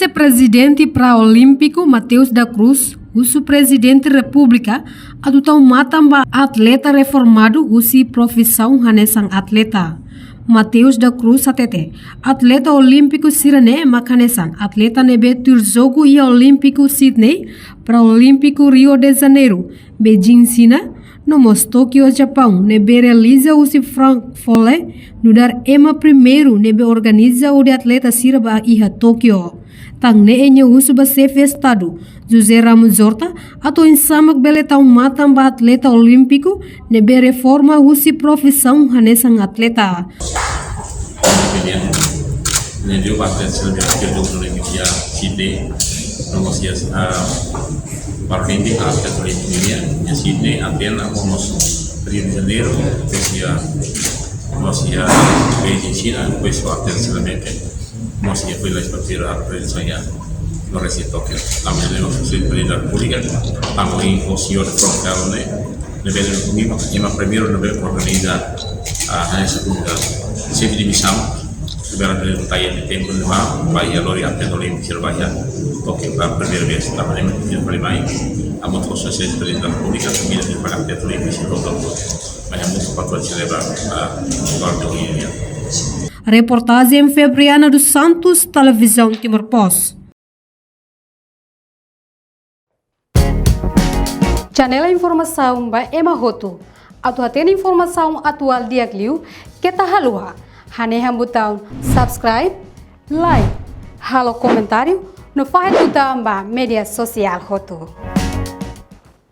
Vice-presidente para-olímpico Mateus da Cruz, o presidente da República, adotão matamba atleta reformado, usi profissão hanesang atleta. Mateus da Cruz atete, atleta olímpico sirene makanesang, atleta nebe turzogo e olímpico Sydney, para-olímpico Rio de Janeiro, Beijing China, nomos Tokyo Japão, nebe realiza usi Frankfurt, no dar ema primeiro nebe organiza o de atleta siraba iha Tokyo. Tang ne enye usu ba sefe estado, José Ramos Horta, ato insamak beletão matamba atleta olímpico, nebe reforma usi profissão hanesang atleta. Ndio atleta selebih olímpico ya Sydney, nomos ya Paralímpico atleta olímpico ya Sydney, Atenas, nomos Rio de Janeiro, depois ya Beijing China, depois o atleta selebih Mos ya fue la expertise representanya Noresi Tokyo. Kami dari Universitas Pendidikan Republik kami osio de Frankfurt lima primeiro nível organiza hanya segunda semi divisão liberar dari tayar di tempo lima bahia lori atlet olimpik Surabaya Tokyo para primeira vez também no primeiro a moto Sociedade Pendidikan Republik kami dari para atlet olimpik Surabaya banyak muito para celebrar a Guiné. Reportagem Febriana dos Santos, Televisão Timor-Poste. Janela informação ba Emahoto. Atau atena informação atual diagliu kita halua. Hane botão subscribe, like, halo comentário no faz botão ba media social hoto.